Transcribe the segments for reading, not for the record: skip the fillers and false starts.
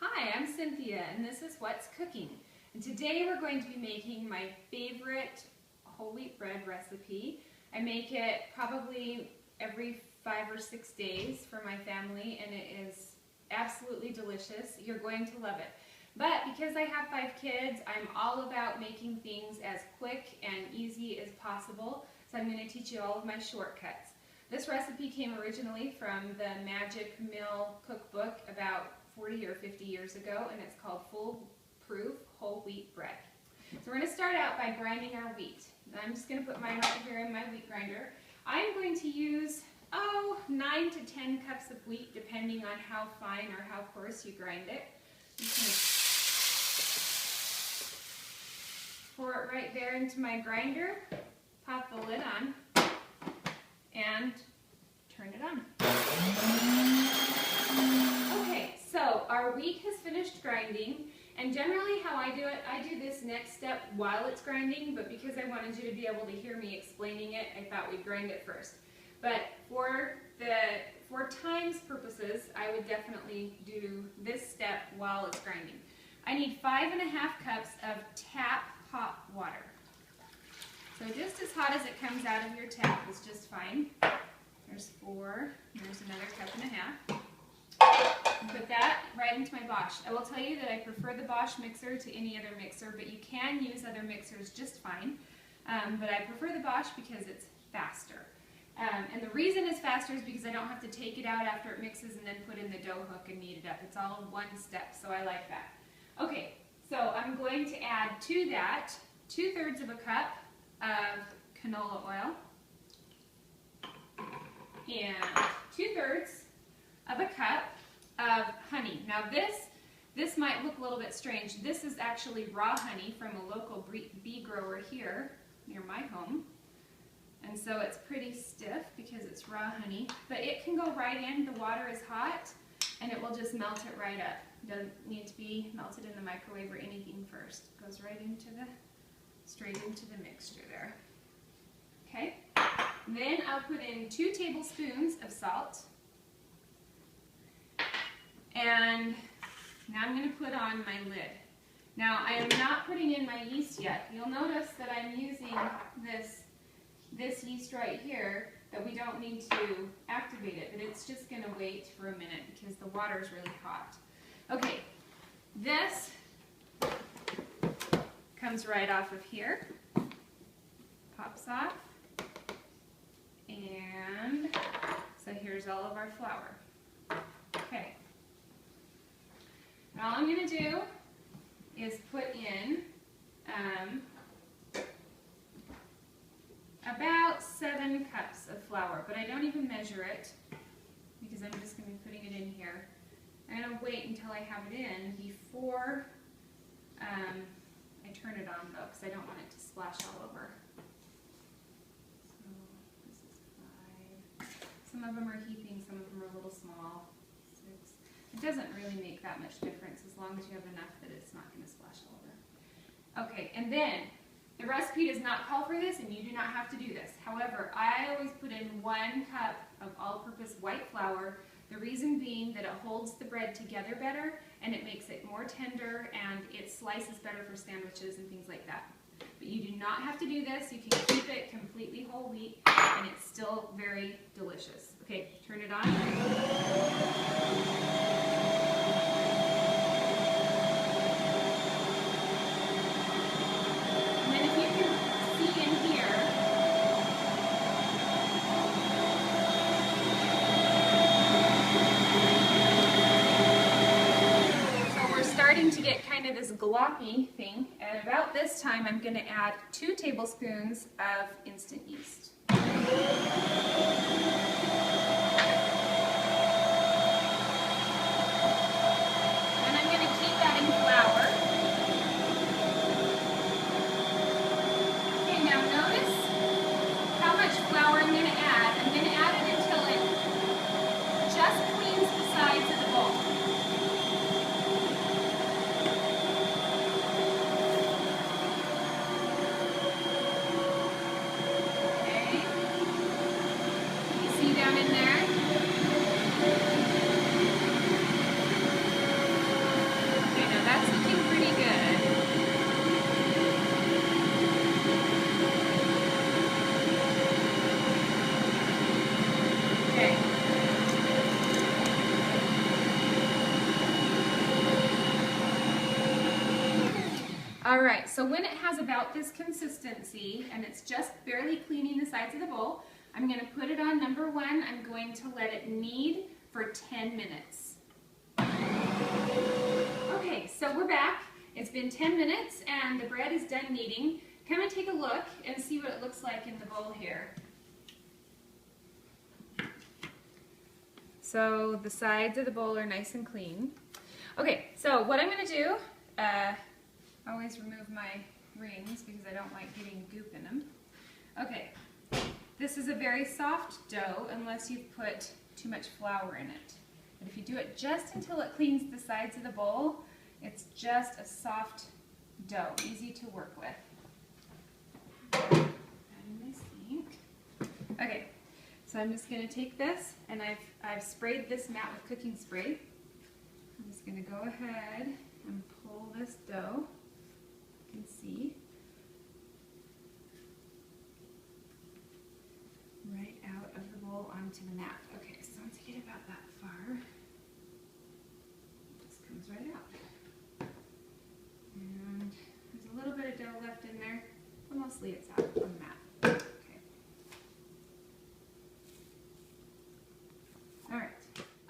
Hi, I'm Cynthia and this is What's Cooking. And today we're going to be making my favorite whole wheat bread recipe. I make it probably every 5 or 6 days for my family and it is absolutely delicious. You're going to love it. But because I have 5 kids, I'm all about making things as quick and easy as possible. So I'm going to teach you all of my shortcuts. This recipe came originally from the Magic Mill cookbook about 40 or 50 years ago, and it's called Foolproof Whole Wheat Bread. So we're going to start out by grinding our wheat. I'm just going to put mine over here in my wheat grinder. I'm going to use, 9 to 10 cups of wheat, depending on how fine or how coarse you grind it. I'm just going to pour it right there into my grinder, pop the lid on, and turn it on. Okay, so our wheat has finished grinding, and generally how I do it, I do this next step while it's grinding, but because I wanted you to be able to hear me explaining it, I thought we'd grind it first. But for time's purposes, I would definitely do this step while it's grinding. I need 5.5 cups of tap hot water. So just as hot as it comes out of your tap is just fine. There's 4, there's another 1.5 cups. Put that right into my Bosch. I will tell you that I prefer the Bosch mixer to any other mixer, but you can use other mixers just fine. But I prefer the Bosch because it's faster. And the reason it's faster is because I don't have to take it out after it mixes and then put in the dough hook and knead it up. It's all in one step, so I like that. Okay, so I'm going to add to that 2/3 of a cup of canola oil and 2/3 of a cup of honey. Now this might look a little bit strange. This is actually raw honey from a local bee grower here near my home. And so it's pretty stiff because it's raw honey, but it can go right in. The water is hot and it will just melt it right up. It doesn't need to be melted in the microwave or anything first. It goes right into straight into the mixture there. Okay, then I'll put in 2 tablespoons of salt. And now I'm going to put on my lid. Now I am not putting in my yeast yet. You'll notice that I'm using this yeast right here, that we don't need to activate it, but it's just going to wait for a minute because the water is really hot. Okay, this comes right off of here, pops off, and so here's all of our flour. Okay, and all I'm going to do is put in about 7 cups of flour, but I don't even measure it because I'm just going to be putting it in here. I'm going to wait until I have it in before I turn it on though, because I don't want it to splash all over. So this is 5. Some of them are heaping, some of them are a little small. 6. It doesn't really make that much difference as long as you have enough that it's not going to splash all over. Okay, and then the recipe does not call for this, and you do not have to do this. However, I always put in 1 cup of all-purpose white flour, the reason being that it holds the bread together better, and it makes it more tender, and it slices better for sandwiches and things like that. But you do not have to do this. You can keep it completely whole wheat, and it's still very delicious. Okay, turn it on. To get kind of this gloppy thing, and about this time I'm going to add 2 tablespoons of instant yeast. And I'm going to keep adding flour. Okay, now notice how much flour I'm going to add. I'm going to add it until it just cleans the sides of the bowl. All right, so when it has about this consistency and it's just barely cleaning the sides of the bowl, I'm going to put it on number 1. I'm going to let it knead for 10 minutes. Okay, so we're back. It's been 10 minutes and the bread is done kneading. Come and take a look and see what it looks like in the bowl here. So the sides of the bowl are nice and clean. Okay, so what I'm going to do, always remove my rings because I don't like getting goop in them. Okay, this is a very soft dough unless you've put too much flour in it. But if you do it just until it cleans the sides of the bowl, it's just a soft dough, easy to work with. Adding my sink. Okay, so I'm just going to take this and I've sprayed this mat with cooking spray. I'm just going to go ahead and pull this dough. You can see right out of the bowl onto the mat. Okay, so once I get about that far, it just comes right out. And there's a little bit of dough left in there, but mostly it's out on the mat. Okay. All right.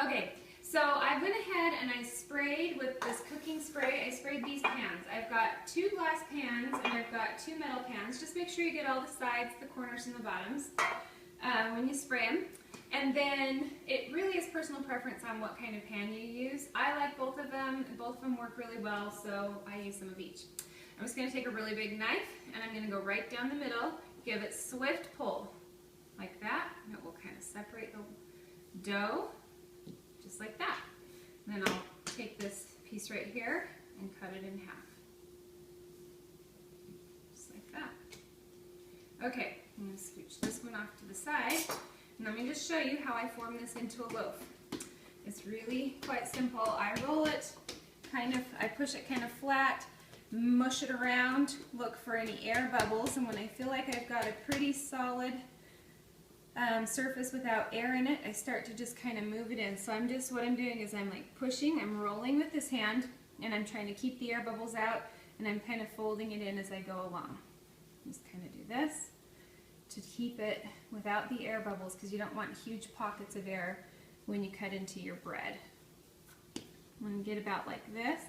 Okay. So I went ahead and I sprayed with this cooking spray. I sprayed these pans. I've got 2 glass pans and I've got 2 metal pans. Just make sure you get all the sides, the corners, and the bottoms when you spray them. And then it really is personal preference on what kind of pan you use. I like both of them. Both of them work really well, so I use some of each. I'm just going to take a really big knife and I'm going to go right down the middle, give it swift pull like that, and it will kind of separate the dough. Just like that. And then I'll take this piece right here and cut it in half. Just like that. Okay, I'm going to scooch this one off to the side. And let me just show you how I form this into a loaf. It's really quite simple. I roll it I push it kind of flat, mush it around, look for any air bubbles, and when I feel like I've got a pretty solid surface without air in it, I start to just kind of move it in. So what I'm doing is I'm like pushing, I'm rolling with this hand, and I'm trying to keep the air bubbles out, and I'm kind of folding it in as I go along. Just kind of do this to keep it without the air bubbles because you don't want huge pockets of air when you cut into your bread. When you get about like this,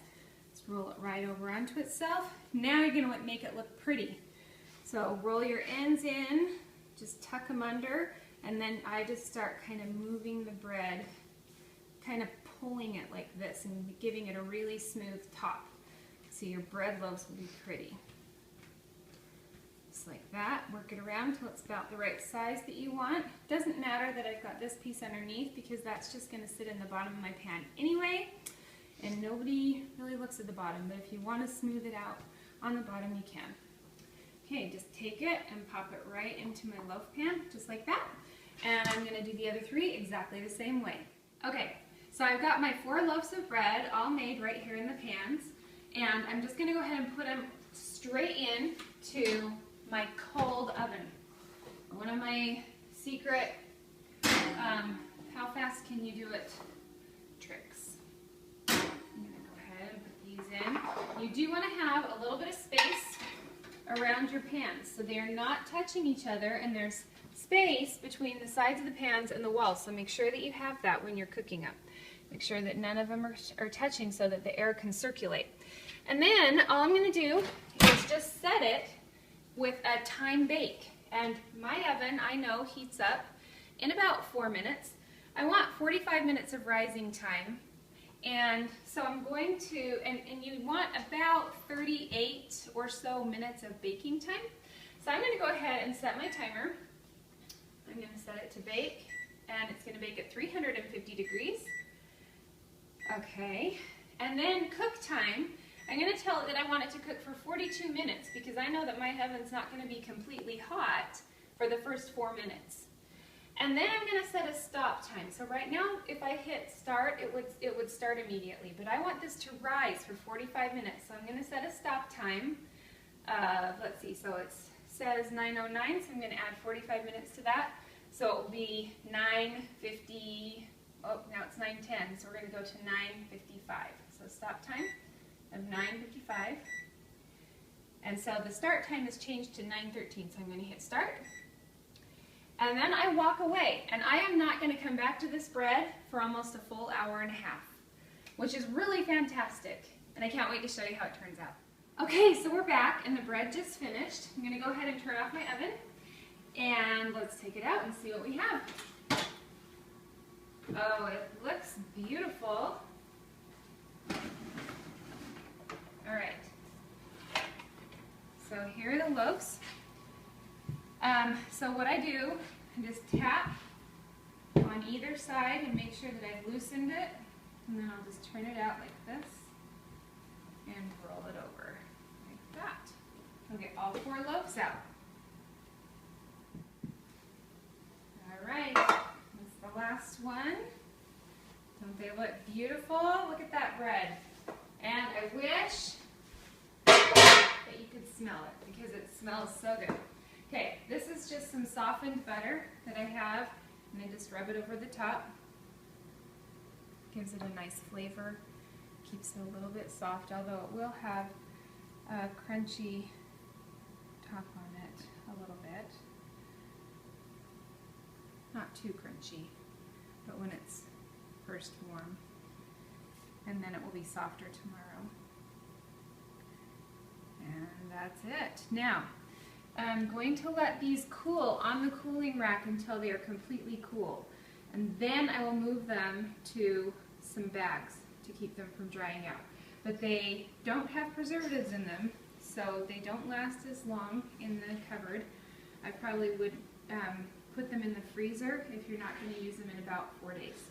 just roll it right over onto itself. Now you're going to make it look pretty. So roll your ends in, just tuck them under, and then I just start kind of moving the bread, kind of pulling it like this and giving it a really smooth top. So your bread loaves will be pretty. Just like that. Work it around until it's about the right size that you want. Doesn't matter that I've got this piece underneath because that's just going to sit in the bottom of my pan anyway, and nobody really looks at the bottom, but if you want to smooth it out on the bottom, you can. Okay, just take it and pop it right into my loaf pan, just like that. And I'm going to do the other 3 exactly the same way. Okay, so I've got my 4 loaves of bread all made right here in the pans, and I'm just going to go ahead and put them straight in to my cold oven. One of my secret, how fast can you do it tricks. I'm going to go ahead and put these in. You do want to have a little bit of space around your pans so they are not touching each other, and there's space between the sides of the pans and the walls, so make sure that you have that when you're cooking up. Make sure that none of them are touching so that the air can circulate. And then all I'm going to do is just set it with a time bake. And my oven, I know, heats up in about 4 minutes. I want 45 minutes of rising time. And so I'm going to, and you want about 38 or so minutes of baking time. So I'm going to go ahead and set my timer. I'm going to set it to bake, and it's going to bake at 350 degrees. Okay, and then cook time. I'm going to tell it that I want it to cook for 42 minutes because I know that my oven's not going to be completely hot for the first 4 minutes. And then I'm going to set a stop time. So right now, if I hit start, it would start immediately. But I want this to rise for 45 minutes. So I'm going to set a stop time. Let's see, so it says 9:09, so I'm going to add 45 minutes to that. So it will be 9:50, oh, now it's 9:10, so we're going to go to 9:55. So stop time of 9:55. And so the start time has changed to 9:13, so I'm going to hit start. And then I walk away, and I am not going to come back to this bread for almost a full hour and a half, which is really fantastic, and I can't wait to show you how it turns out. Okay, so we're back, and the bread just finished. I'm going to go ahead and turn off my oven, and let's take it out and see what we have. Oh, it looks beautiful. All right, so here are the loaves. So what I do, I just tap on either side and make sure that I've loosened it, and then I'll just turn it out like this and roll it over like that. I'll get all 4 loaves out. All right, that's the last one. Don't they look beautiful? Look at that bread. And I wish that you could smell it because it smells so good. Okay, this is just some softened butter that I have, and I just rub it over the top. Gives it a nice flavor, keeps it a little bit soft, although it will have a crunchy top on it a little bit. Not too crunchy, but when it's first warm. And then it will be softer tomorrow. And that's it. Now, I'm going to let these cool on the cooling rack until they are completely cool. And then I will move them to some bags to keep them from drying out. But they don't have preservatives in them, so they don't last as long in the cupboard. I probably would put them in the freezer if you're not going to use them in about 4 days.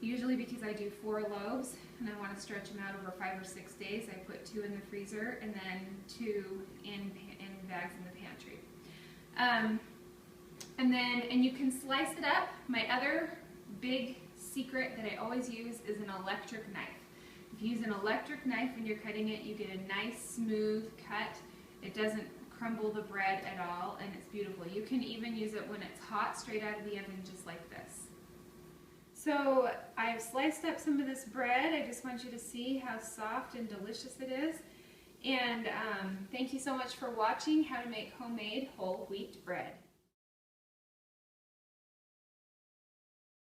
Usually because I do 4 loaves and I want to stretch them out over 5 or 6 days, I put 2 in the freezer and then 2 in bags in the pantry. And you can slice it up. My other big secret that I always use is an electric knife. If you use an electric knife when you're cutting it, you get a nice smooth cut. It doesn't crumble the bread at all, and it's beautiful. You can even use it when it's hot, straight out of the oven, just like this. So I've sliced up some of this bread. I just want you to see how soft and delicious it is. And thank you so much for watching how to make homemade whole wheat bread.